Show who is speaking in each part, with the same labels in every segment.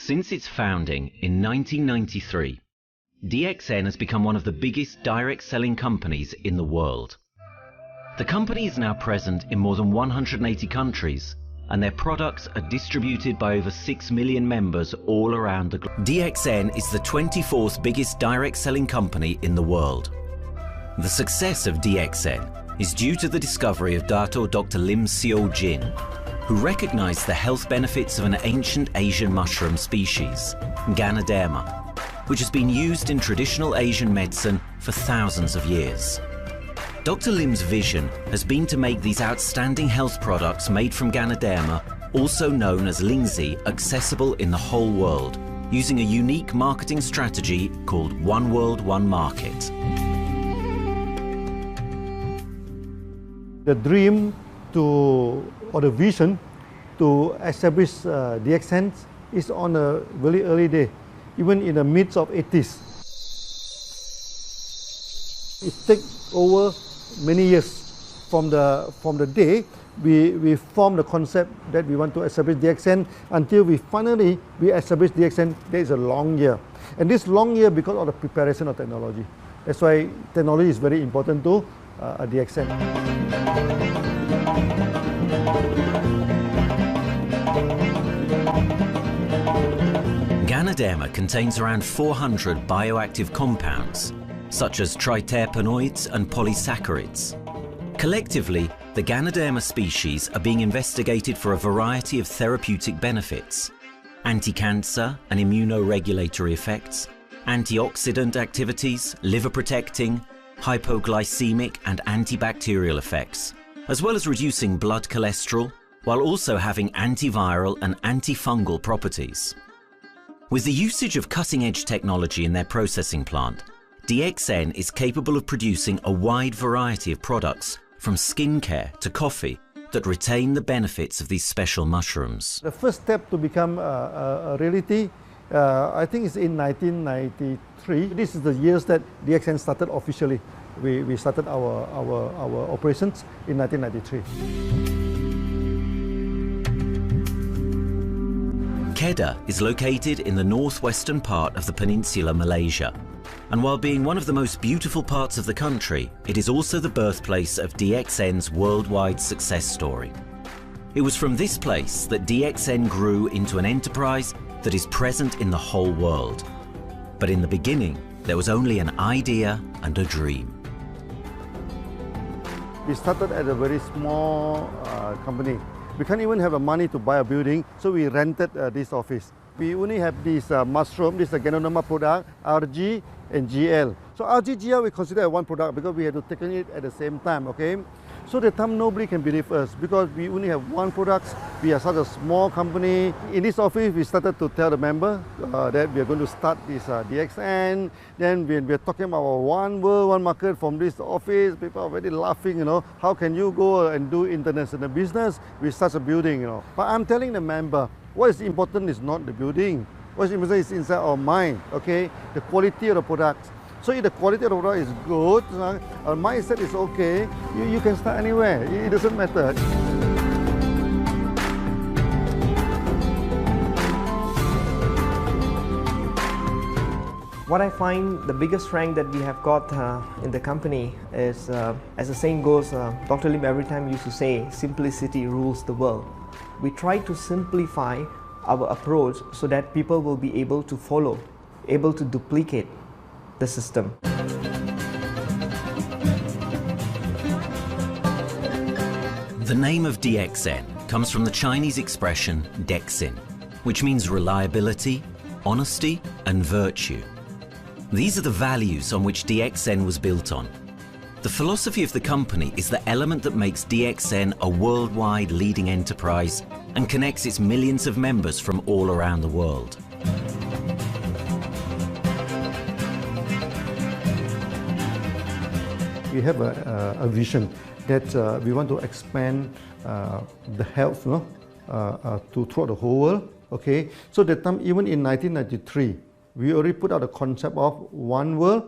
Speaker 1: Since its founding in 1993, DXN has become one of the biggest direct selling companies in the world. The company is now present in more than 180 countries, and their products are distributed by over 6 million members all around the globe. DXN is the 24th biggest direct selling company in the world. The success of DXN is due to the discovery of Dr. Lim Seo Jin, who recognized the health benefits of an ancient Asian mushroom species, Ganoderma, which has been used in traditional Asian medicine for thousands of years. Dr. Lim's vision has been to make these outstanding health products made from Ganoderma, also known as Lingzi, accessible in the whole world, using a unique marketing strategy called One World, One Market.
Speaker 2: The dream or the vision to establish DXN is on a very early day, even in the midst of 80s. It takes over many years from the day we formed the concept that we want to establish DXN until we finally establish DXN. There is a long year, and this long year because of the preparation of technology. That's why technology is very important to DXN.
Speaker 1: Ganoderma contains around 400 bioactive compounds, such as triterpenoids and polysaccharides. Collectively, the Ganoderma species are being investigated for a variety of therapeutic benefits: anti-cancer and immunoregulatory effects, antioxidant activities, liver protecting, hypoglycemic and antibacterial effects, as well as reducing blood cholesterol, while also having antiviral and antifungal properties. With the usage of cutting-edge technology in their processing plant, DXN is capable of producing a wide variety of products, from skincare to coffee, that retain the benefits of these special mushrooms.
Speaker 2: The first step to become a reality, I think is in 1993. This is the years that DXN started officially. We started our operations in 1993.
Speaker 1: Kedah is located in the northwestern part of the peninsula Malaysia, and while being one of the most beautiful parts of the country, it is also the birthplace of DXN's worldwide success story. It was from this place that DXN grew into an enterprise that is present in the whole world. But in the beginning, there was only an idea and a dream.
Speaker 2: We started at a very small company. We can't even have the money to buy a building, so we rented this office. We only have this mushroom, this Ganoderma product, RG and GL. So RG, GL we consider one product because we had to take it at the same time, okay? So the time nobody can believe us because we only have one product. We are such a small company. In this office, we started to tell the member that we are going to start this DXN. Then we are talking about one world, one market from this office. People are very laughing, you know. How can you go and do international business with such a building, you know? But I'm telling the member, what is important is not the building. What is important is inside our mind, okay? The quality of the product. So if the quality of the product is good, our mindset is okay, you can start anywhere. It doesn't matter.
Speaker 3: What I find the biggest strength that we have got in the company is, as the saying goes, Dr. Lim every time used to say, simplicity rules the world. We try to simplify our approach so that people will be able to follow, able to duplicate the system.
Speaker 1: The name of DXN comes from the Chinese expression DXN, which means reliability, honesty, and virtue. These are the values on which DXN was built on. The philosophy of the company is the element that makes DXN a worldwide leading enterprise and connects its millions of members from all around the world.
Speaker 2: We have a vision that we want to expand the health to throughout the whole world. Okay, so that time, even in 1993, we already put out the concept of one world,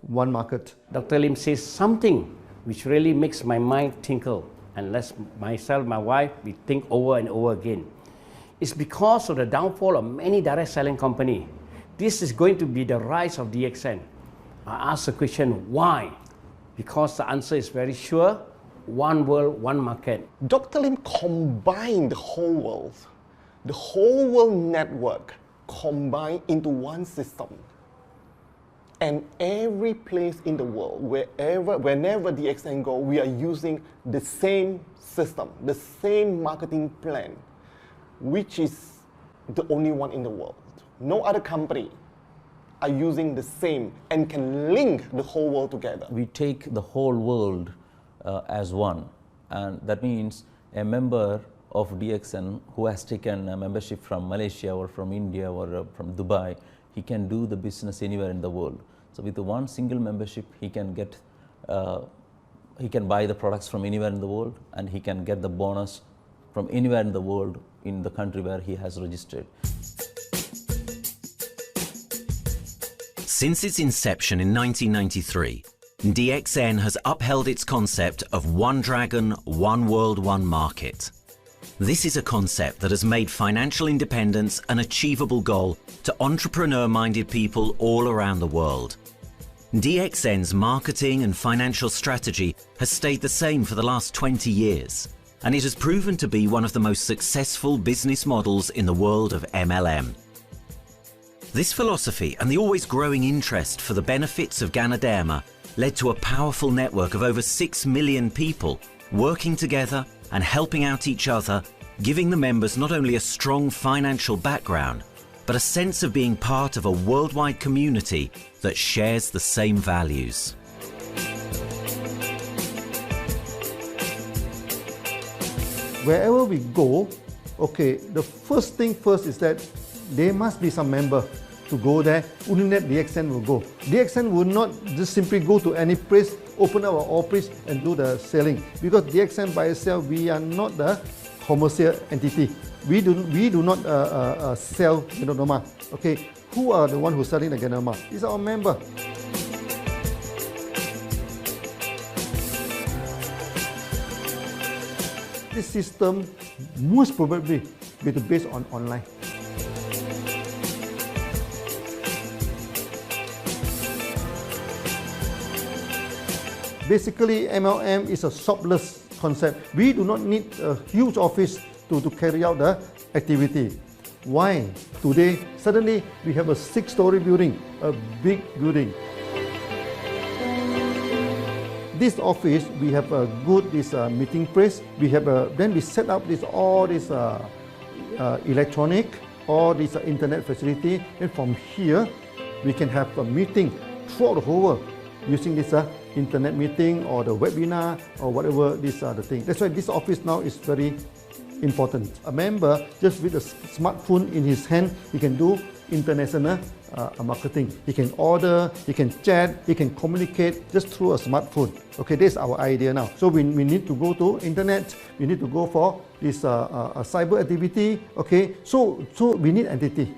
Speaker 2: one market.
Speaker 4: Dr. Lim says something which really makes my mind tinkle and lets myself, my wife, we think over and over again. It's because of the downfall of many direct selling companies. This is going to be the rise of DXN. I ask the question, why? Because the answer is very sure, one world, one market.
Speaker 5: Dr. Lim combined the whole world network combined into one system. And every place in the world, whenever DXN go, we are using the same system, the same marketing plan, which is the only one in the world. No other company are using the same and can link the whole world together.
Speaker 6: We take the whole world as one, and that means a member of DXN who has taken a membership from Malaysia or from India or from Dubai, he can do the business anywhere in the world. So with the one single membership, he can get, he can buy the products from anywhere in the world, and he can get the bonus from anywhere in the world in the country where he has registered.
Speaker 1: Since its inception in 1993, DXN has upheld its concept of one dragon, one world, one market. This is a concept that has made financial independence an achievable goal to entrepreneur-minded people all around the world. DXN's marketing and financial strategy has stayed the same for the last 20 years, and it has proven to be one of the most successful business models in the world of MLM. This philosophy and the always growing interest for the benefits of Ganoderma led to a powerful network of over 6 million people working together and helping out each other, giving the members not only a strong financial background, but a sense of being part of a worldwide community that shares the same values.
Speaker 2: Wherever we go, okay, the first thing first is that there must be some member to go there. Only that DXN will go. DXN will not just simply go to any place, open up our office and do the selling. Because DXN by itself, we are not the commercial entity. We do not sell Ganoderma. Okay, who are the one who's selling the Ganoderma? It's our member. This system most probably will be based on online. Basically, MLM is a shopless concept. We do not need a huge office to carry out the activity. Why? Today, suddenly we have a 6-story building, a big building. This office, we have a good meeting place. We have then we set up all this electronic, all this internet facility, and from here we can have a meeting throughout the whole world using this internet meeting or the webinar or whatever these are the things. That's why this office now is very important. A member, just with a smartphone in his hand, he can do international marketing. He can order, he can chat, he can communicate just through a smartphone. Okay, that's our idea now. So we need to go to internet, we need to go for this cyber activity. Okay, so we need entity.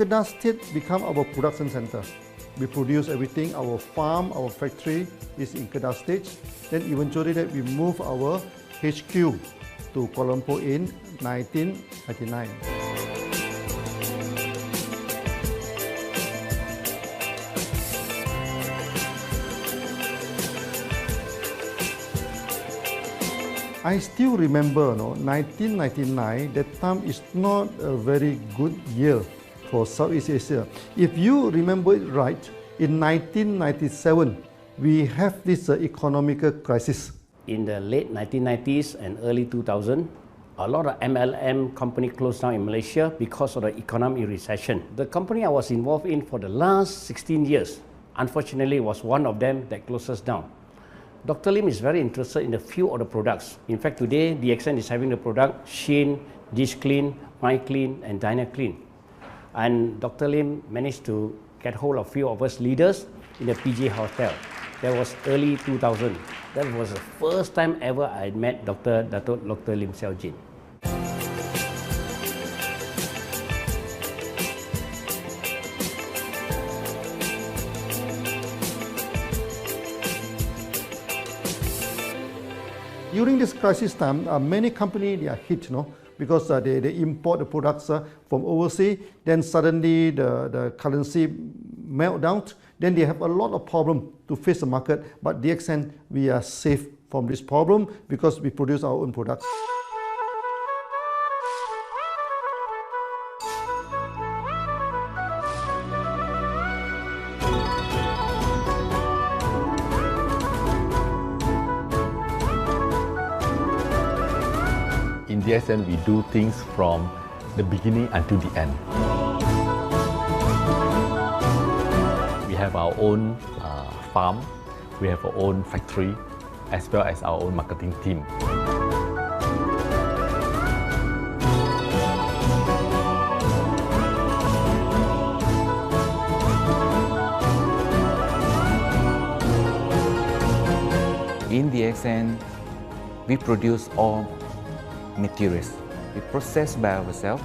Speaker 2: Kedah State become our production center. We produce everything. Our farm, our factory is in Kedah State. Then eventually that we move our HQ to Kuala Lumpur in 1999. I still remember, 1999, that time is not a very good year for Southeast Asia. If you remember it right, in 1997, we have this economical crisis.
Speaker 4: In the late 1990s and early 2000, a lot of MLM companies closed down in Malaysia because of the economic recession. The company I was involved in for the last 16 years, unfortunately, was one of them that closes down. Dr. Lim is very interested in a few of the products. In fact, today, DXN is having the product Sheen, Dish Clean, My Clean, and Diner Clean. And Dr. Lim managed to get hold of a few of us leaders in the PG Hotel. That was early 2000. That was the first time ever I met Dr. Lim Xiaojin.
Speaker 2: During this crisis time, many companies are hit, because they import the products from overseas. Then suddenly the currency melt down. Then they have a lot of problem to face the market. But DXN, we are safe from this problem because we produce our own products.
Speaker 7: In DXN, we do things from the beginning until the end. We have our own farm, we have our own factory, as well as our own marketing team.
Speaker 8: In DXN, we produce all materials. We process by ourselves,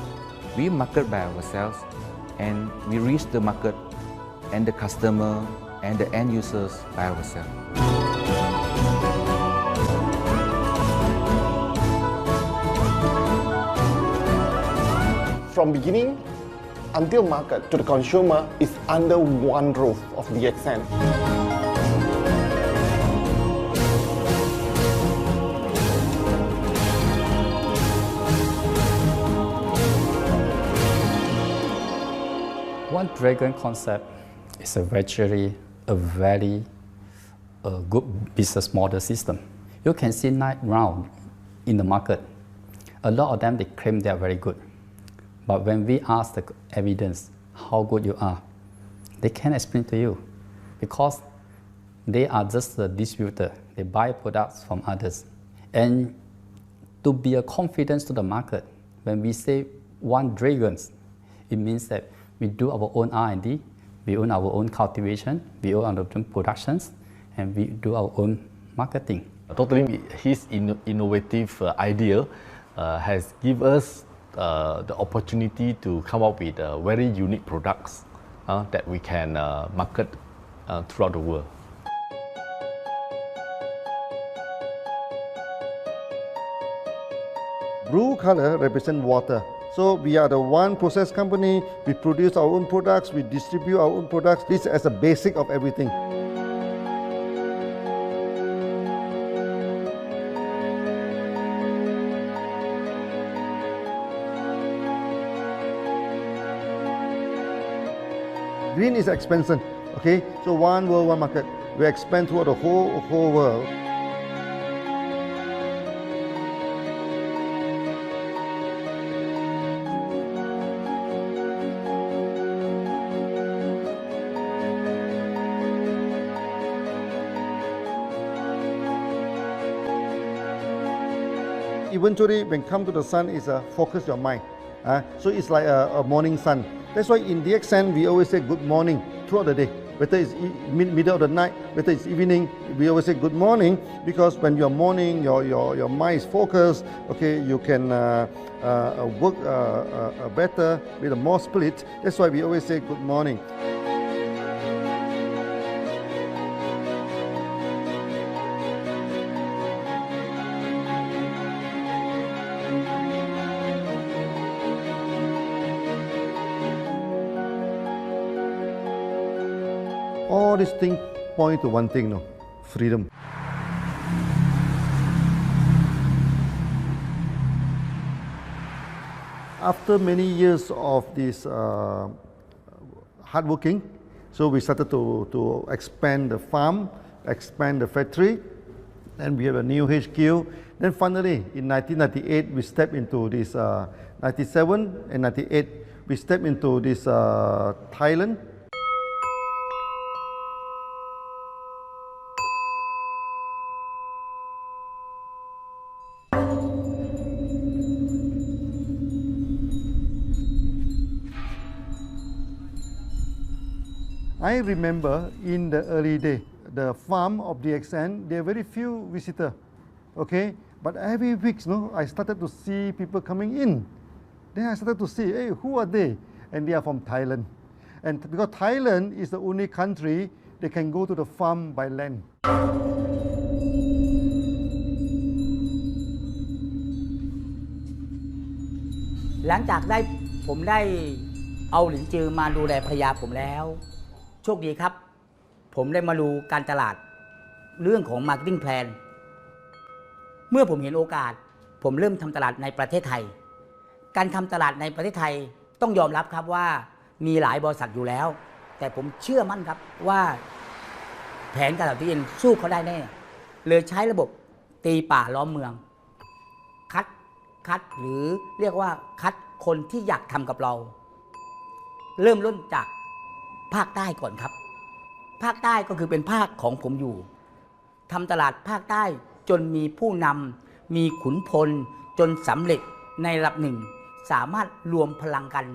Speaker 8: we market by ourselves, and we reach the market and the customer and the end users by ourselves.
Speaker 5: From beginning until market to the consumer is under one roof of DXN.
Speaker 9: One Dragon concept is actually a very good business model system. You can see right now in the market, a lot of them they claim they are very good. But when we ask the evidence how good you are, they can't explain to you because they are just a distributor. They buy products from others. And to be a confidence to the market, when we say One Dragons, it means that we do our own R&D, we own our own cultivation, we own our own productions, and we do our own marketing.
Speaker 7: Totally, his innovative idea has given us the opportunity to come up with very unique products that we can market throughout the world.
Speaker 2: Blue color represents water. So we are the one process company, we produce our own products, we distribute our own products. This is as a basic of everything. Green is expansion, okay? So one world, one market. We expand throughout the whole world. Eventually, when come to the sun, is focus your mind. So it's like a morning sun. That's why in DXN, we always say good morning throughout the day. Whether it's middle of the night, whether it's evening, we always say good morning because when you're morning, your mind is focused. Okay, you can work better with a more spirit. That's why we always say good morning. All these things point to one thing, freedom. After many years of this hard working, so we started to expand the farm, expand the factory, and we have a new HQ. Then finally, in 1998, we stepped into this, 97 and 98, we stepped into this Thailand. I remember in the early day, the farm of DXN, there are very few visitors, okay? But every week, I started to see people coming in. Then I started to see, hey, who are they? And they are from Thailand. And because Thailand is the only country they can go to the farm by land.
Speaker 10: หลังจากผมได้เอาหลินจือมาดูแลภรรยาผมแล้วโชคดีครับผมได้มาดูการตลาดเรื่องของ Marketing Plan เมื่อผมเห็นโอกาสผมเริ่มทำตลาดในประเทศไทยการทำตลาดในประเทศไทยต้องยอมรับครับว่ามีหลายบริษัทอยู่แล้วแต่ผมเชื่อมั่นครับว่าแผนการตลาดที่เอ็นสู้เขาได้แน่เลยใช้ระบบตีป่าล้อมเมืองคัดหรือเรียกว่าคัดคนที่อยากทำกับเราเริ่มต้นจากภาคใต้ก่อนครับภาคใต้ก็คือเป็นภาคของผมอยู่ทำตลาดภาคใต้จนมีผู้นำมีขุนพลจนสำเร็จในระดับหนึ่งสามารถรวมพลังกัน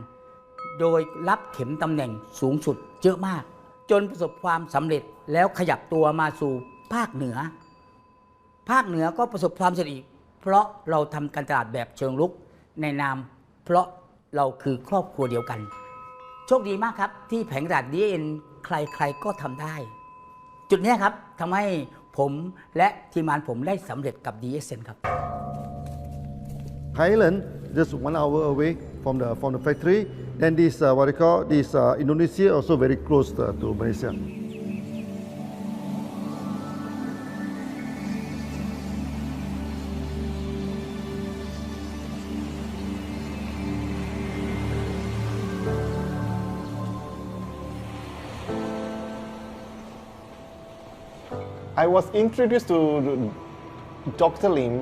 Speaker 10: โดยรับเข็มตำแหน่งสูงสุดเยอะมากจนประสบความสำเร็จแล้วขยับตัวมาสู่ภาคเหนือก็ประสบความสำเร็จอีกเพราะเราทำการตลาดแบบเชิงรุกในนามเพราะเราคือครอบครัวเดียวกันโชคดีมากครับที่แผงตลาด DXN ใครๆก็ทำได้จุดนี้ครับทำให้ผมและทีมงานผมได้สำเร็จกับ DXN ครับ
Speaker 2: Thailand just 1 hour away from the factory. Then this what they call this Indonesia also very close to Malaysia.
Speaker 5: I was introduced to Dr. Lim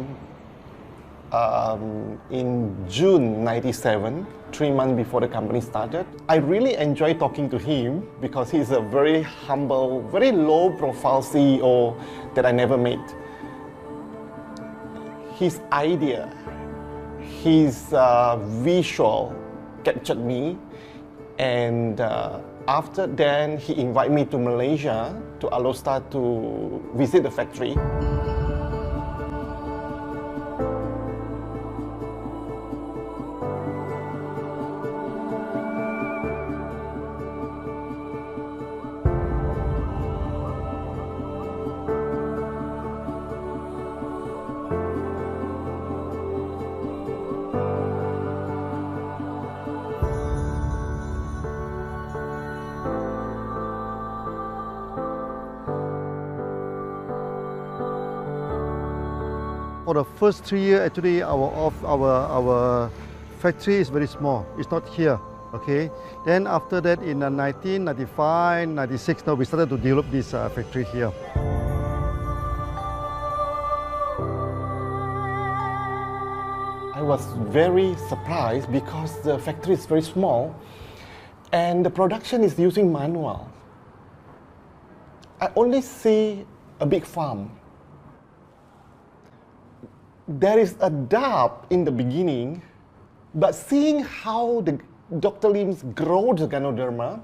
Speaker 5: in June '97, 3 months before the company started. I really enjoy talking to him because he's a very humble, very low-profile CEO that I never met. His idea, his visual captured me, and after then he invited me to Malaysia to allow start to visit the factory.
Speaker 2: For the first 3 years, actually, our factory is very small. It's not here, okay? Then after that, in 1995, 96, now we started to develop this factory here.
Speaker 5: I was very surprised because the factory is very small and the production is using manual. I only see a big farm. There is a doubt in the beginning, but seeing how Dr. Lim's grow the Ganoderma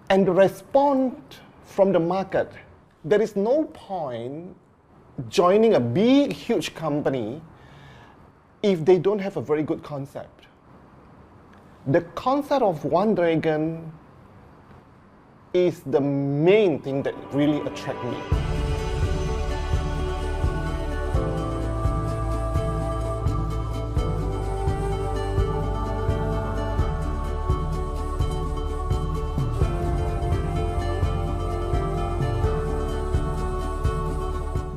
Speaker 5: and the response from the market, there is no point joining a big, huge company if they don't have a very good concept. The concept of One Dragon is the main thing that really attracts me.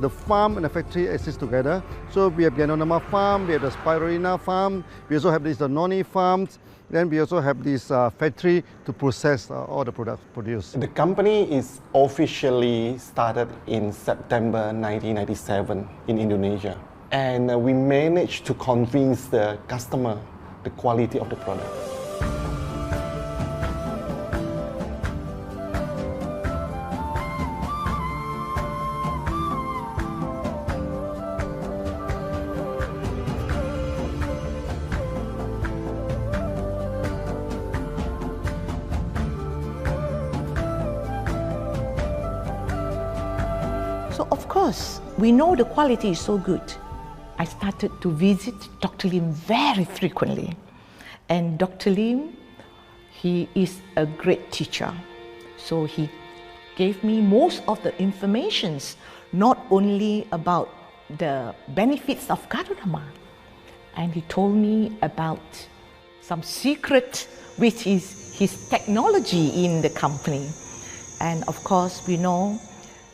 Speaker 2: The farm and the factory exist together. So we have Ganoderma farm, we have the Spirulina farm, we also have these noni farms, then we also have this factory to process all the products produced.
Speaker 5: The company is officially started in September 1997 in Indonesia. And we managed to convince the customer the quality of the product.
Speaker 11: So of course, we know the quality is so good. I started to visit Dr. Lim very frequently. And Dr. Lim, he is a great teacher. So he gave me most of the informations, not only about the benefits of Gadonama, and he told me about some secret, which is his technology in the company. And of course, we know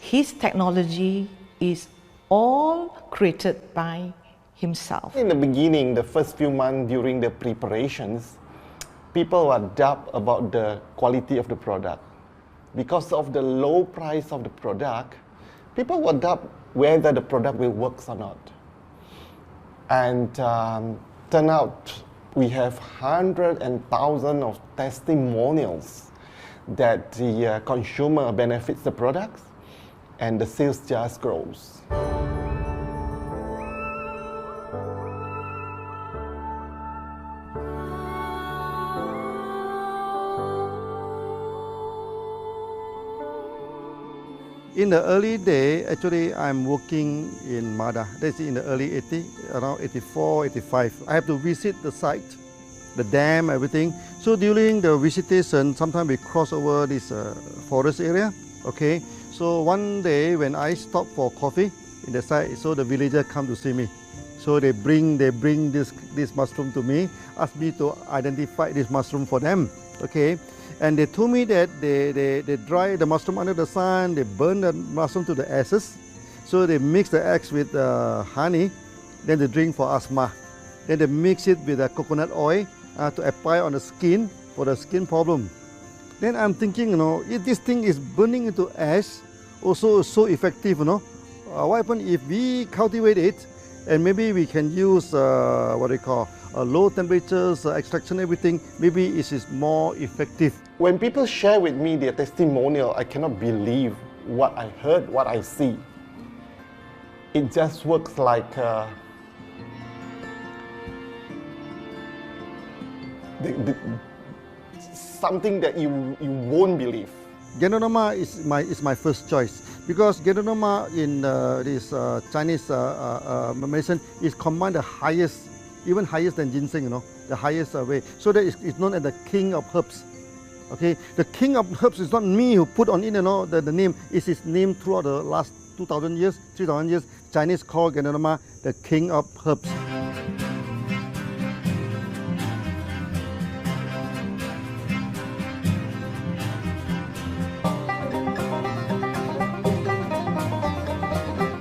Speaker 11: his technology is all created by himself.
Speaker 5: In the beginning, the first few months during the preparations, people were doubt about the quality of the product. Because of the low price of the product, people were doubt whether the product will work or not. And turn out we have hundreds and thousands of testimonials that the consumer benefits the products and the sales just grows.
Speaker 2: In the early day, actually, I'm working in Mada. That's in the early 80s, around 84, 85. I have to visit the site, the dam, everything. So during the visitation, sometimes we cross over this forest area, okay? So one day when I stop for coffee in the site, so the villager come to see me. So they bring this mushroom to me, ask me to identify this mushroom for them, okay? And they told me that they dry the mushroom under the sun, they burn the mushroom to the ashes. So they mix the eggs with honey, then they drink for asthma. Then they mix it with coconut oil to apply on the skin for the skin problem. Then I'm thinking, you know, if this thing is burning into ash, also so effective, you know, what happens if we cultivate it and maybe we can use what they call low temperatures, extraction, everything, maybe it is more effective.
Speaker 5: When people share with me their testimonial, I cannot believe what I heard, what I see. It just works like something that you won't believe.
Speaker 2: Gadonama is my first choice because Gadonama in this Chinese medicine is combined the highest, even higher than ginseng, you know, the highest way. So that it's known as the king of herbs. Okay, the king of herbs is not me who put on it, you know, the name. It's his name throughout the last 2,000 years, 3,000 years. Chinese call Gadonama the king of herbs.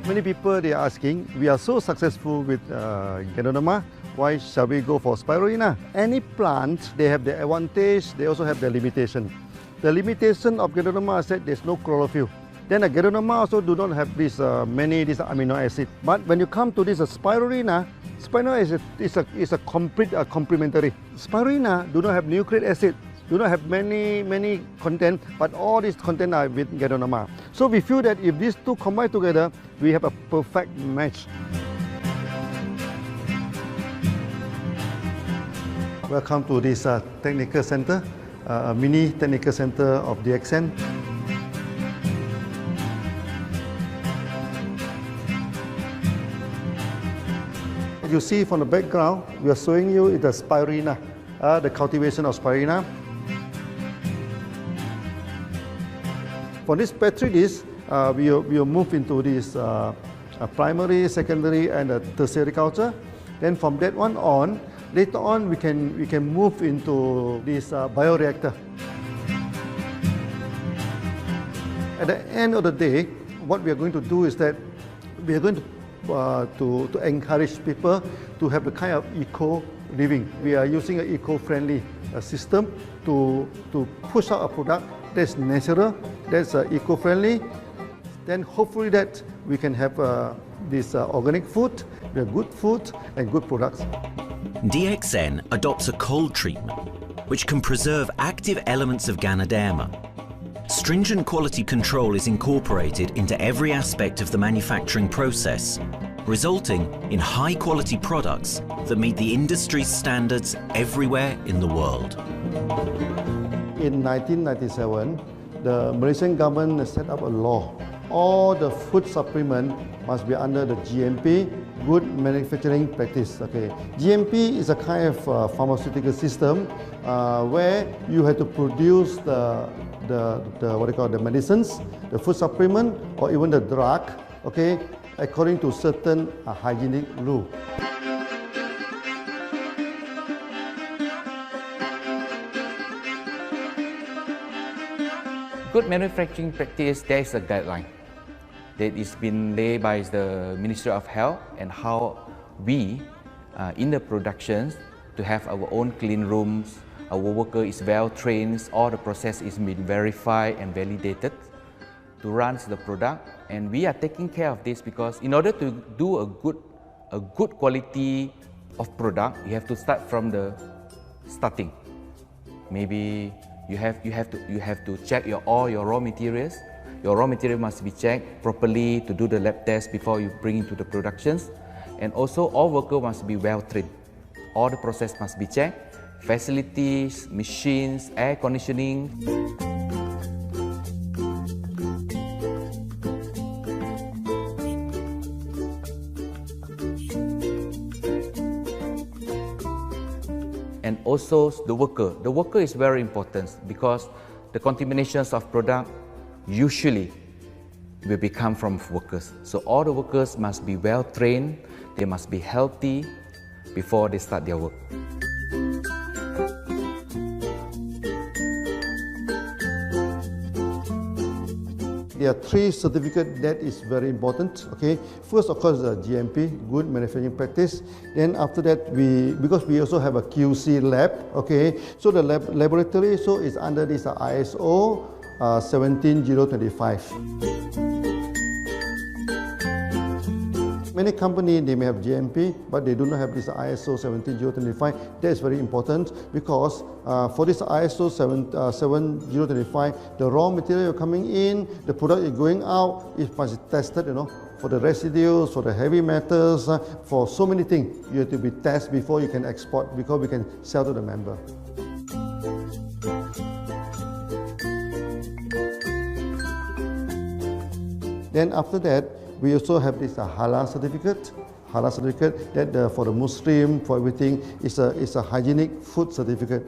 Speaker 2: Many people they are asking, we are so successful with Gadonama, why shall we go for spirulina? Any plant, they have the advantage, they also have the limitation. The limitation of Gadonama is that there's no chlorophyll. Then the Gadonama also do not have this many amino acids. But when you come to this spirulina, spirulina is a complete complementary. Spirulina do not have nucleic acid, do not have many content, but all these content are with Gadonama. So we feel that if these two combine together, we have a perfect match. Welcome to this technical center, a mini technical center of DXN. You see from the background, we are showing you the spirulina, the cultivation of spirulina. For this petri dish, we will move into this primary, secondary, and tertiary culture. Then from that one on, later on we can move into this bioreactor. At the end of the day, what we are going to do is that we are going to encourage people to have the kind of eco living. We are using an eco-friendly system to push out a product that's natural, that's eco-friendly. Then hopefully that we can have this organic food, good food and good products.
Speaker 1: DXN adopts a cold treatment which can preserve active elements of Ganoderma. Stringent quality control is incorporated into every aspect of the manufacturing process, resulting in high-quality products that meet the industry's standards everywhere in the world.
Speaker 2: In 1997, the Malaysian government set up a law all the food supplement must be under the GMP, good manufacturing practice. Okay, GMP is a kind of pharmaceutical system where you have to produce the what they call the medicines, the food supplement, or even the drug. Okay, according to certain hygienic rule.
Speaker 8: Good manufacturing practice, there is a guideline that is been laid by the Ministry of Health, and how we in the productions to have our own clean rooms, our worker is well trained, all the process is been verified and validated to run the product, and we are taking care of this because in order to do a good quality of product, you have to start from the starting. Maybe you have to check all your raw materials. Your raw material must be checked properly to do the lab test before you bring into the productions. And also all workers must be well trained. All the process must be checked. Facilities, machines, air conditioning. And also the worker. The worker is very important because the contaminations of product usually will become from workers. So all the workers must be well trained, they must be healthy before they start their work.
Speaker 2: There are three certificates that is very important. Okay, first of course the GMP, good manufacturing practice. Then after that because we also have a QC lab. Okay, so the laboratory is under this ISO 17025. Many companies, they may have GMP, but they do not have this ISO 17025. That is very important because for this ISO 7025, the raw material coming in, the product is going out, it must be tested, for the residues, for the heavy metals, for so many things. You have to be tested before you can export, because we can sell to the member. Then after that, we also have this halal certificate. Halal certificate that for the Muslim, for everything, is a hygienic food certificate.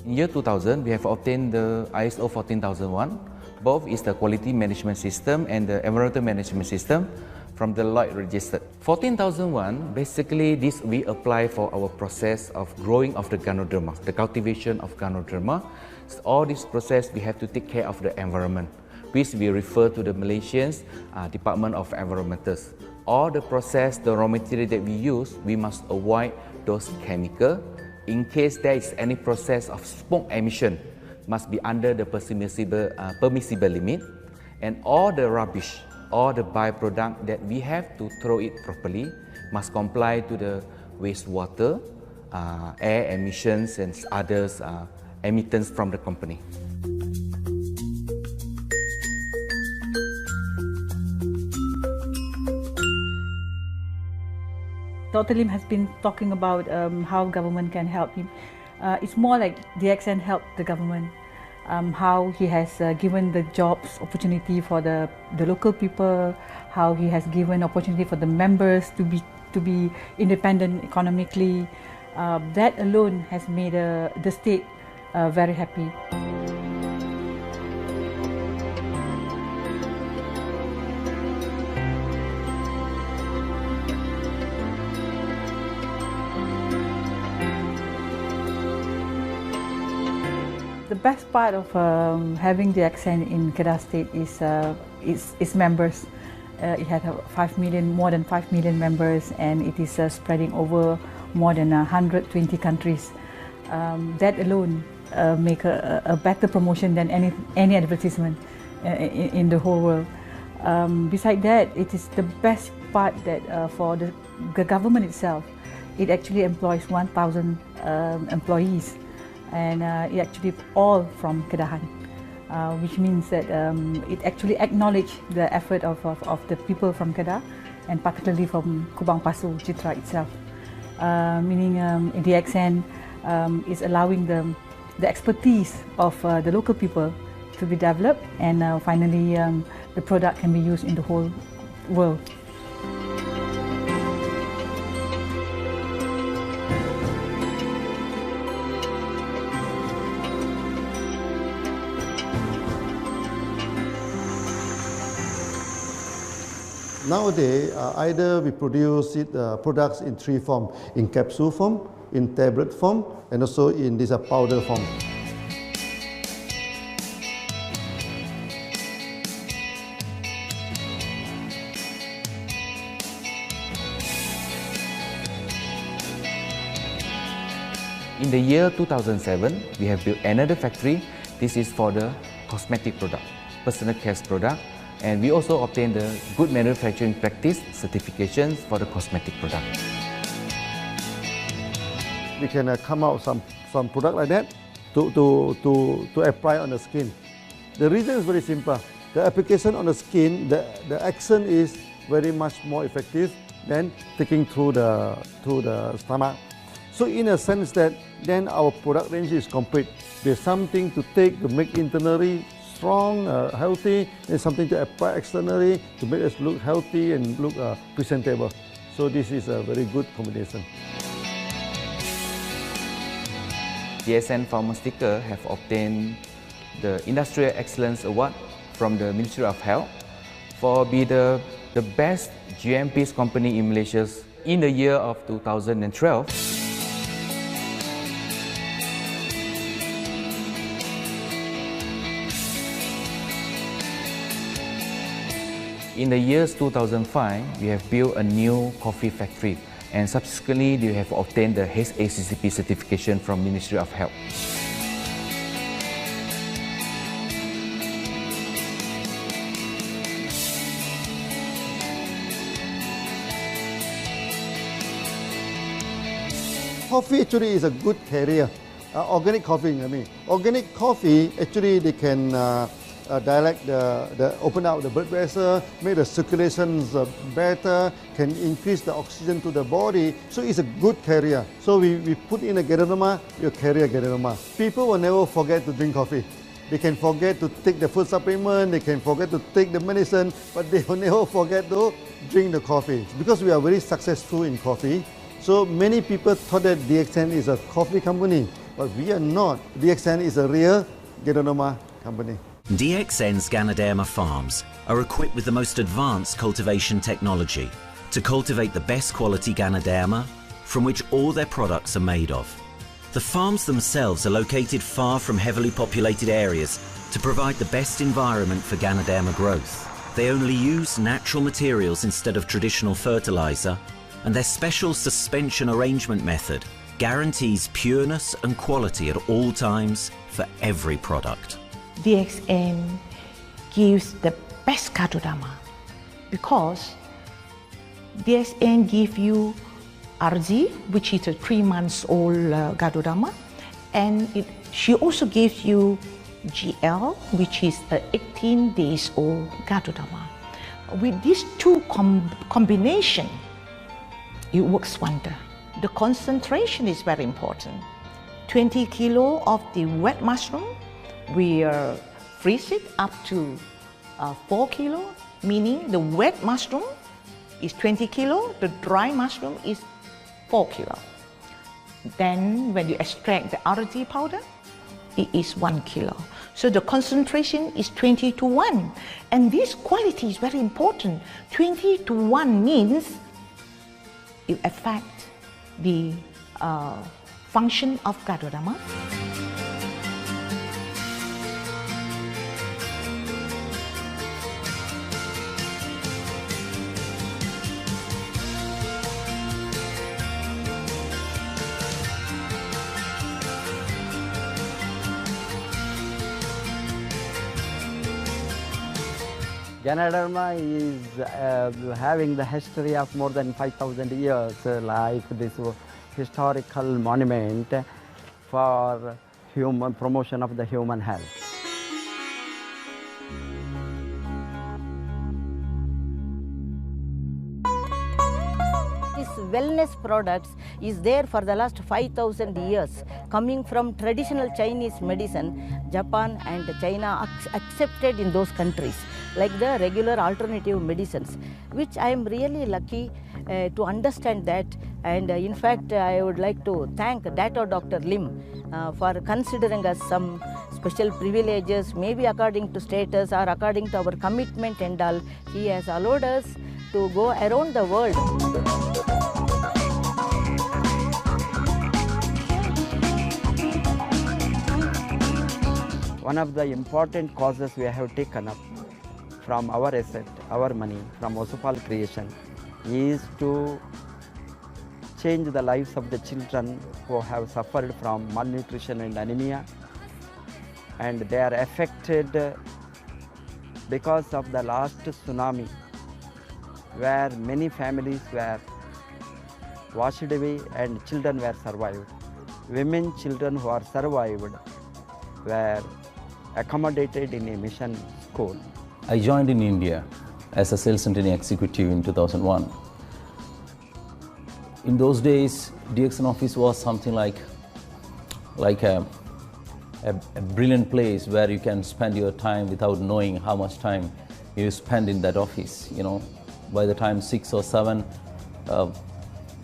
Speaker 8: In year 2000, we have obtained the ISO 14001. Both is the quality management system and the environmental management system from the Lloyd registered. 14001, basically this we apply for our process of growing of the Ganoderma, the cultivation of Ganoderma. So all this process we have to take care of the environment, which we refer to the Malaysians Department of Environmentals. All the process, the raw material that we use, we must avoid those chemicals. In case there is any process of smoke emission, must be under the permissible limit. And all the rubbish, all the byproduct that we have to throw it properly, must comply to the wastewater, air emissions and others emittance from the company.
Speaker 12: Dr. Lim has been talking about how government can help him. It's more like DXN helped the government, how he has given the jobs opportunity for the local people, how he has given opportunity for the members to be independent economically. That alone has made the state very happy. The best part of having DXN in Kedah State is its members. It had more than 5 million members, and it is spreading over more than 120 countries. That alone make a better promotion than any advertisement in the whole world. Besides that, it is the best part that for the government itself, it actually employs 1,000 employees. And it actually all from Kedahan, which means that it actually acknowledges the effort of the people from Kedah, and particularly from Kubang Pasu, Citra itself. Meaning DXN is allowing the expertise of the local people to be developed, and finally the product can be used in the whole world.
Speaker 2: Nowadays, either we produce products in three forms: in capsule form, in tablet form, and also in this powder form.
Speaker 8: In the year 2007, we have built another factory. This is for the cosmetic product, personal care product, and we also obtained the Good Manufacturing Practice certifications for the cosmetic product.
Speaker 2: We can come out some product like that to apply on the skin. The reason is very simple. The application on the skin, the action is very much more effective than taking through the stomach. So in a sense that then our product range is complete. There's something to take to make internally strong, healthy, and something to apply externally to make us look healthy and look presentable. So this is a very good combination.
Speaker 8: DXN Pharmaceutical have obtained the Industrial Excellence Award from the Ministry of Health for being the best GMP company in Malaysia in the year of 2012. In the years 2005, we have built a new coffee factory, and subsequently we have obtained the HACCP certification from Ministry of Health.
Speaker 2: Coffee actually is a good carrier. Organic coffee, I mean. Organic coffee, actually they can open up the blood vessel, make the circulations better, can increase the oxygen to the body. So it's a good carrier. So we put in a Ganoderma, you carry a Ganoderma. People will never forget to drink coffee. They can forget to take the food supplement, they can forget to take the medicine, but they will never forget to drink the coffee. Because we are very successful in coffee, so many people thought that DXN is a coffee company, but we are not. DXN is a real Ganoderma company.
Speaker 1: DXN's Ganoderma farms are equipped with the most advanced cultivation technology to cultivate the best quality Ganoderma from which all their products are made of. The farms themselves are located far from heavily populated areas to provide the best environment for Ganoderma growth. They only use natural materials instead of traditional fertilizer, and their special suspension arrangement method guarantees pureness and quality at all times for every product.
Speaker 11: DXN gives the best Ganoderma because DXN gives you RZ, which is a 3-month-old Ganoderma, and she also gives you GL, which is a 18-days-old Ganoderma. With these two combination, it works wonder. The concentration is very important. 20 kilo of the wet mushroom, we freeze it up to 4 kilo, meaning the wet mushroom is 20 kilo, the dry mushroom is 4 kilo. Then when you extract the RD powder, it is 1 kilo. So the concentration is 20:1. And this quality is very important. 20:1 means it affects the function of Ganoderma.
Speaker 13: Ganoderma is having the history of more than 5,000 years, like this historical monument for human promotion of the human health.
Speaker 14: It's wellness products is there for the last 5,000 years, coming from traditional Chinese medicine. Japan and China accepted in those countries, like the regular alternative medicines, which I am really lucky to understand that. And in fact, I would like to thank Dr. Lim for considering us some special privileges, maybe according to status or according to our commitment and all. He has allowed us to go around the world.
Speaker 13: One of the important causes we have taken up from our asset, our money, from Osopal creation, is to change the lives of the children who have suffered from malnutrition and anemia, and they are affected because of the last tsunami, where many families were washed away and children were survived. Women, children who are survived were accommodated in a mission school.
Speaker 6: I joined in India as a sales and training executive in 2001. In those days, DXN office was something like a brilliant place where you can spend your time without knowing how much time you spend in that office. You know, by the time 6 or 7,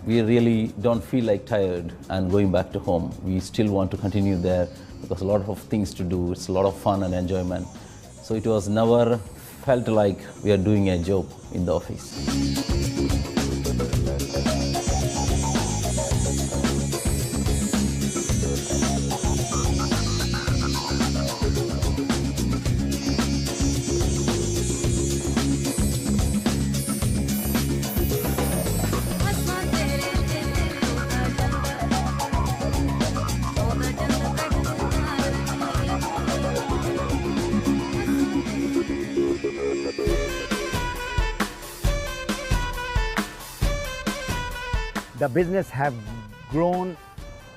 Speaker 6: we really don't feel like tired and going back to home. We still want to continue there because a lot of things to do. It's a lot of fun and enjoyment. So it was never felt like we are doing a job in the office.
Speaker 15: The business have grown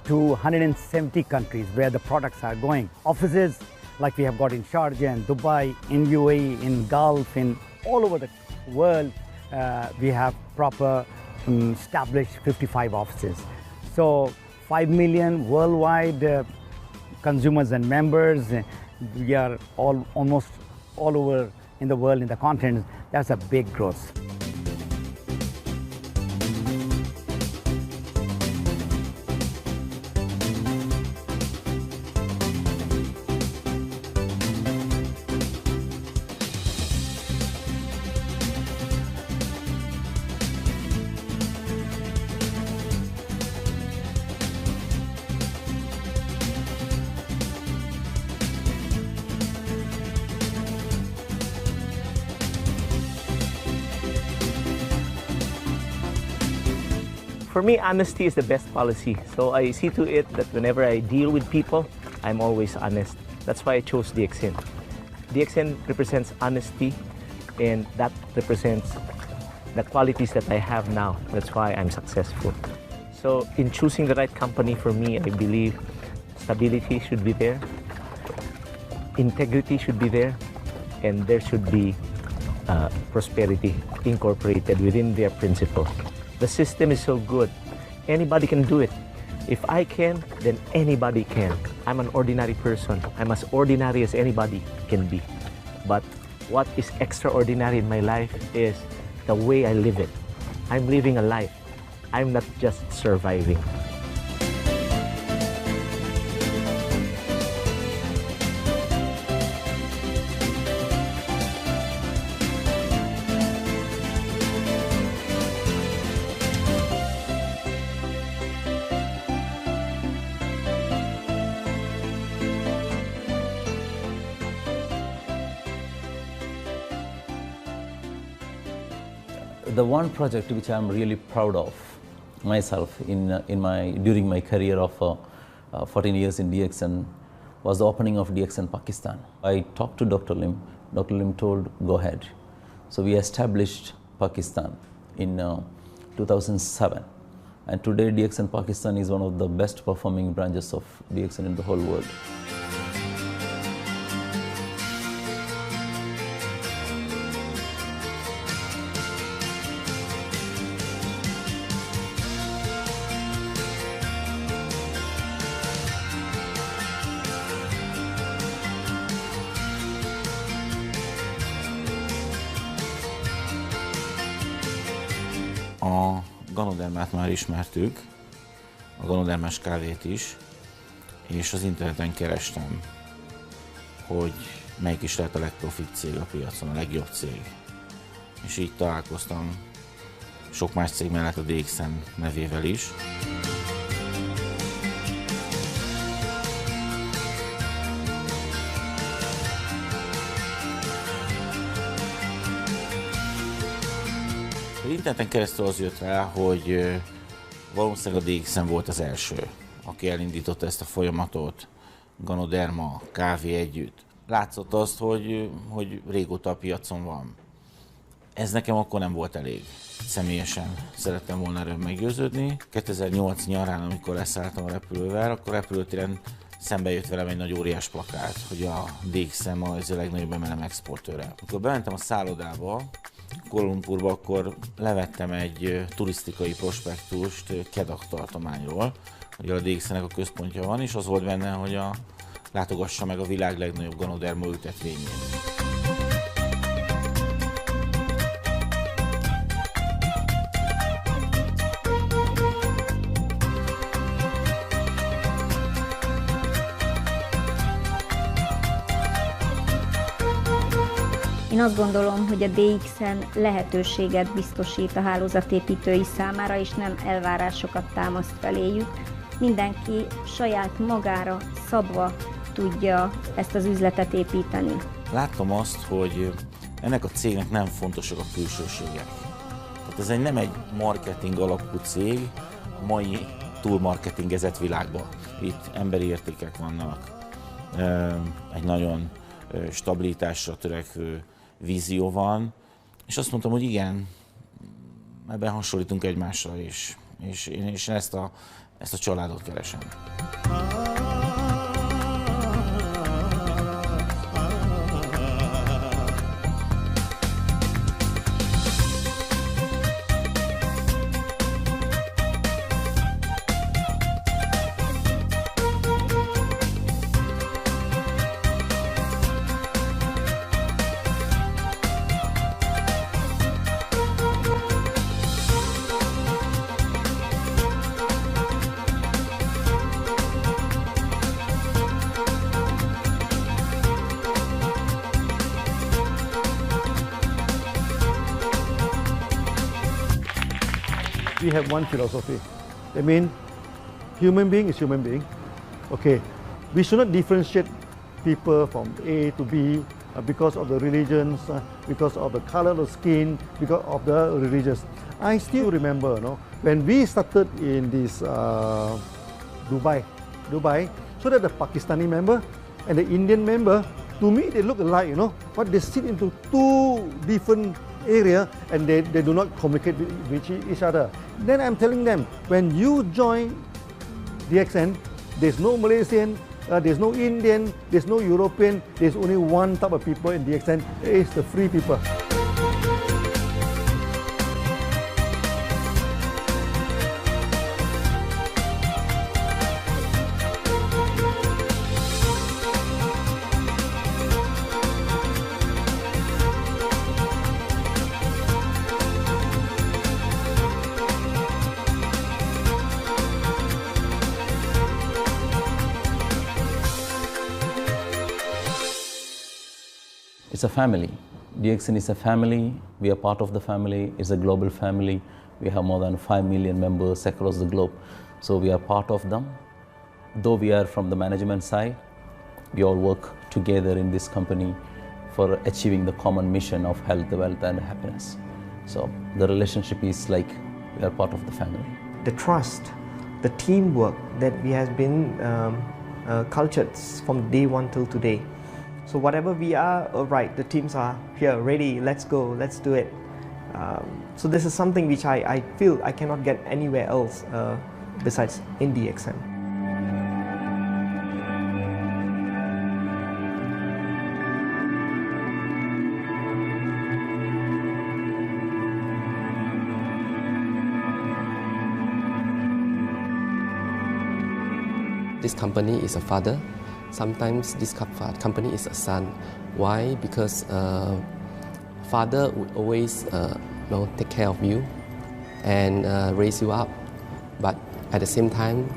Speaker 15: to 170 countries where the products are going. Offices like we have got in Sharjah and Dubai, in UAE, in Gulf, in all over the world, we have proper established 55 offices. So 5 million worldwide consumers and members. We are almost all over in the world, in the continent. That's a big growth.
Speaker 3: For me, honesty is the best policy. So I see to it that whenever I deal with people, I'm always honest. That's why I chose DXN. DXN represents honesty, and that represents the qualities that I have now. That's why I'm successful. So in choosing the right company for me, I believe stability should be there, integrity should be there, and there should be prosperity incorporated within their principle. The system is so good. Anybody can do it. If I can, then anybody can. I'm an ordinary person. I'm as ordinary as anybody can be. But what is extraordinary in my life is the way I live it. I'm living a life. I'm not just surviving.
Speaker 6: The one project which I'm really proud of myself during my career of 14 years in DXN was the opening of DXN Pakistan. I talked to Dr. Lim. Dr. Lim told, go ahead. So we established Pakistan in 2007. And today DXN Pakistan is one of the best performing branches of DXN in the whole world.
Speaker 16: A ganodermát már ismertük, a ganodermás kávét is, és az interneten kerestem, hogy melyik is lehet a legprofit cég a piacon, a legjobb cég. És így találkoztam sok más cég mellett a DXN nevével is. Az interneten keresztül az jött rá, hogy valószínűleg a DXN volt az első, aki elindította ezt a folyamatot, ganoderma, kávé együtt. Látszott azt, hogy régóta a piacon van. Ez nekem akkor nem volt elég. Személyesen szerettem volna erről meggyőződni. 2008 nyarán, amikor leszálltam a repülővel, akkor repülőtéren szembe jött velem egy nagy óriás plakát, hogy a DXN az a legnagyobb MLM exportőre. Amikor bementem a szállodába, Kuala Lumpurba, akkor levettem egy turisztikai prospektust Kedah tartományról, hogy a DXN-nek a központja van, és az volt benne, hogy látogassa meg a világ legnagyobb ganoderma ültetvényét.
Speaker 17: Én azt gondolom, hogy a DXN lehetőséget biztosít a hálózatépítői számára, és nem elvárásokat támaszt feléjük. Mindenki saját magára szabva tudja ezt az üzletet építeni.
Speaker 16: Láttam azt, hogy ennek a cégnek nem fontosak a külsőségek. Tehát ez nem egy marketing alapú cég a mai túlmarketingezett világban. Itt emberi értékek vannak, egy nagyon stabilitásra törekvő vízió van, és azt mondtam, hogy igen, ebben hasonlítunk egymásra is, és én ezt a családot keresem.
Speaker 2: We have one philosophy. I mean, human being is human being. Okay, we should not differentiate people from A to B because of the religions, because of the color of skin, because of the religions. I still remember, when we started in this Dubai, so that the Pakistani member and the Indian member, to me they look alike, but they sit into two different area and they do not communicate with each other. Then I'm telling them, when you join DXN, there's no Malaysian, there's no Indian, there's no European, there's only one type of people in DXN, it's the free people.
Speaker 6: It's a family. DXN is a family. We are part of the family. It's a global family. We have more than 5 million members across the globe. So we are part of them. Though we are from the management side, we all work together in this company for achieving the common mission of health, wealth and happiness. So the relationship is like we are part of the family.
Speaker 3: The trust, the teamwork that we has been cultured from day one till today. So whatever we are, right, the teams are here, ready, let's go, let's do it. So this is something which I feel I cannot get anywhere else besides in DXN.
Speaker 18: This company is a father. Sometimes this company is a son. Why? Because father would always take care of you, and raise you up. But at the same time,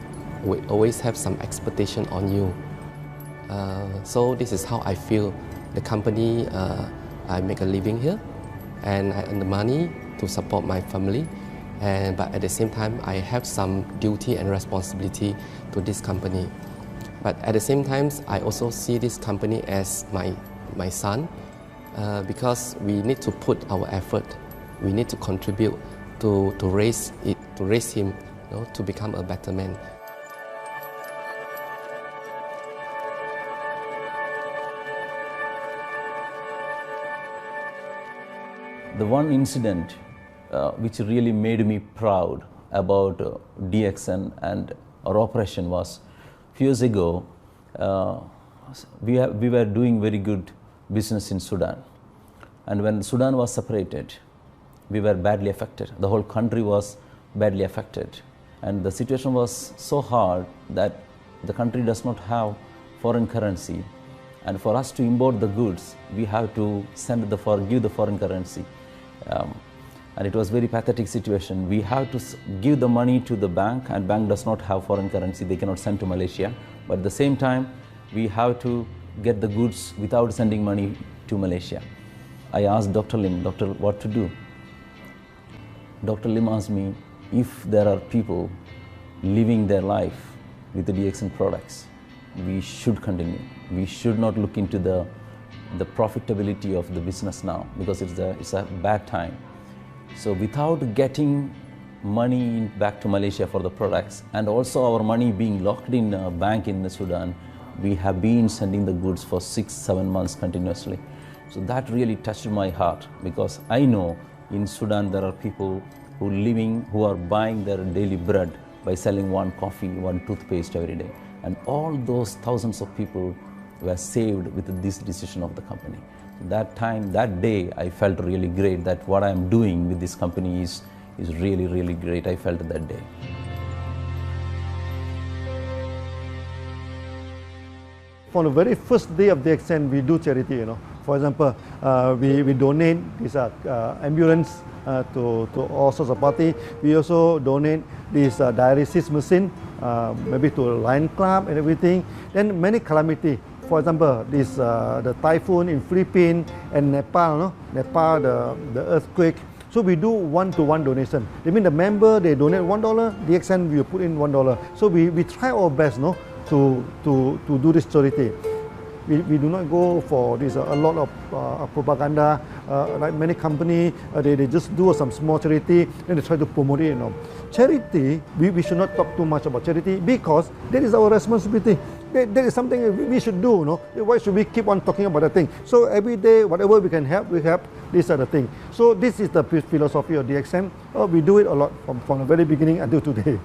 Speaker 18: we always have some expectation on you. So this is how I feel. The company, I make a living here, and I earn the money to support my family. But at the same time, I have some duty and responsibility to this company. But at the same time, I also see this company as my son, because we need to put our effort. We need to contribute to raise him, to become a better man.
Speaker 6: The one incident which really made me proud about DXN and our operation was a few years ago. We were doing very good business in Sudan, and when Sudan was separated, we were badly affected. The whole country was badly affected, and the situation was so hard that the country does not have foreign currency, and for us to import the goods, we have to give the foreign currency. And it was very pathetic situation. We have to give the money to the bank, and bank does not have foreign currency. They cannot send to Malaysia. But at the same time, we have to get the goods without sending money to Malaysia. I asked Dr. Lim, "Doctor, what to do?" Dr. Lim asked me, if there are people living their life with the DXN products, we should continue. We should not look into the profitability of the business now, because it's a bad time. So without getting money back to Malaysia for the products, and also our money being locked in a bank in Sudan, we have been sending the goods for 6-7 months continuously. So that really touched my heart, because I know in Sudan there are people who are buying their daily bread by selling one coffee, one toothpaste every day. And all those thousands of people were saved with this decision of the company. That time, that day, I felt really great that what I am doing with this company is really, really great. I felt that day.
Speaker 2: From the very first day of DXN, we do charity, For example, we donate this ambulance to all sorts of parties. We also donate this dialysis machine, maybe to Lion Club and everything. Then many calamity. For example, the typhoon in Philippines and Nepal, Nepal, the earthquake. So we do one-to-one donation. They mean the member, they donate $1, DXN will put in $1. So we try our best, to do this charity. We do not go for this a lot of propaganda, like many companies. They just do some small charity, then they try to promote it. Charity, we should not talk too much about charity, because that is our responsibility. That is something we should do. Why should we keep on talking about that thing? So every day, whatever we can help, we help. These are the things. So this is the philosophy of DXN. We do it a lot from the very beginning until today.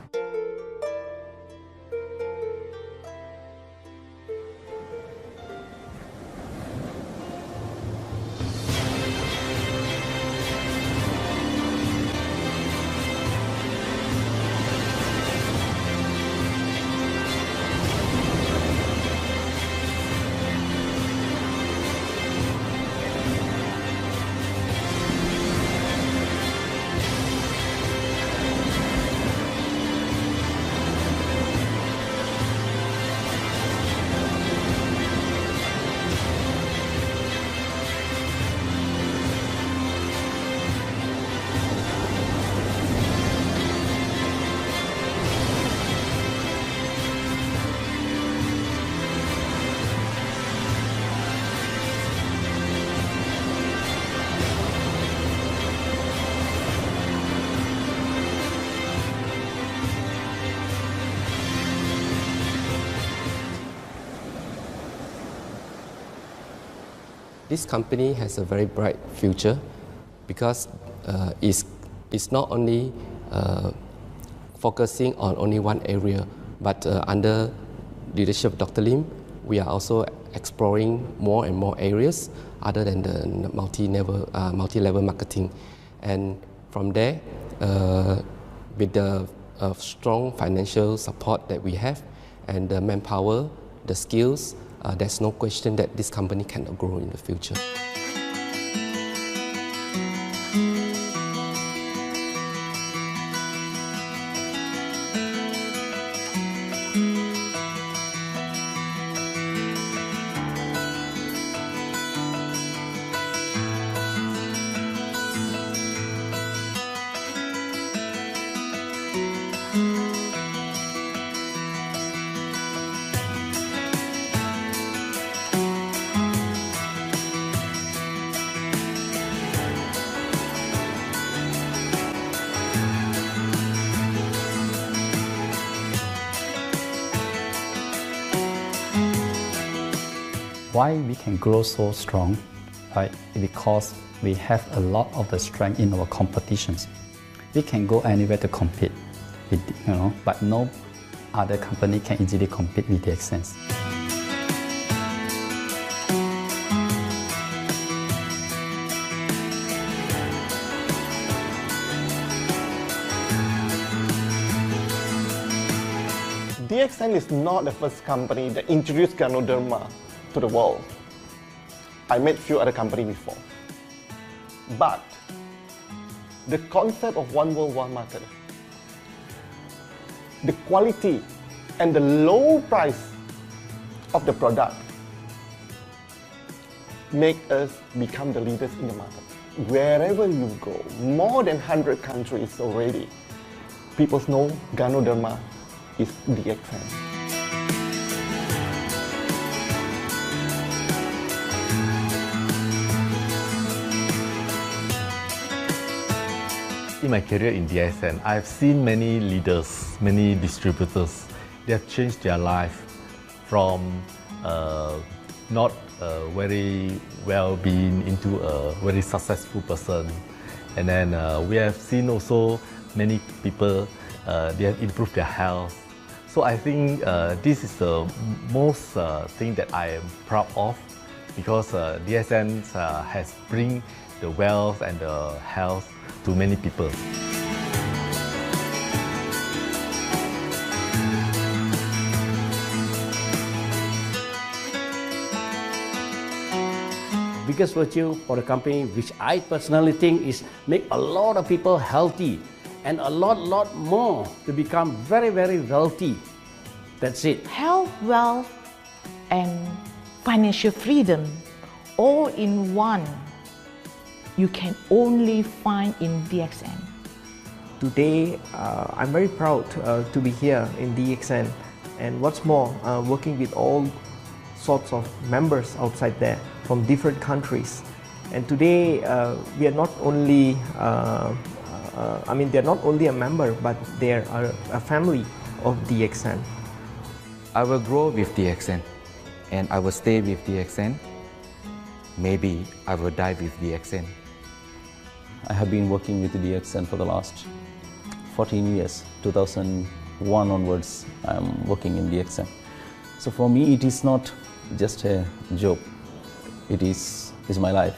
Speaker 18: This company has a very bright future, because it's not only focusing on only one area, but under leadership of Dr. Lim, we are also exploring more and more areas other than the multi-level marketing. And from there, with the strong financial support that we have and the manpower, the skills, there's no question that this company cannot grow in the future.
Speaker 9: Why we can grow so strong? Right? Because we have a lot of the strength in our competitions. We can go anywhere to compete, with, but no other company can easily compete with DXN.
Speaker 5: DXN is not the first company that introduced Ganoderma to the world. I met few other companies before. But the concept of one world, one market, the quality and the low price of the product make us become the leaders in the market. Wherever you go, more than 100 countries already, people know Ganoderma is DXN.
Speaker 7: In my career in DXN, I've seen many leaders, many distributors. They have changed their life from not very well-being into a very successful person. And then we have seen also many people, they have improved their health. So I think this is the most thing that I am proud of, because DXN has bring the wealth and the health to many people.
Speaker 4: Biggest virtue for the company, which I personally think is make a lot of people healthy and a lot more to become very wealthy. That's it.
Speaker 11: Health, wealth, and financial freedom all in one. You can only find in DXN.
Speaker 3: Today, I'm very proud to be here in DXN, and what's more, working with all sorts of members outside there from different countries. And today, we are not only, they're not only a member, but they are a family of DXN.
Speaker 8: I will grow with DXN, and I will stay with DXN. Maybe I will die with DXN.
Speaker 6: I have been working with DXN for the last 14 years. 2001 onwards, I am working in DXN. So for me, it is not just a job. It is my life.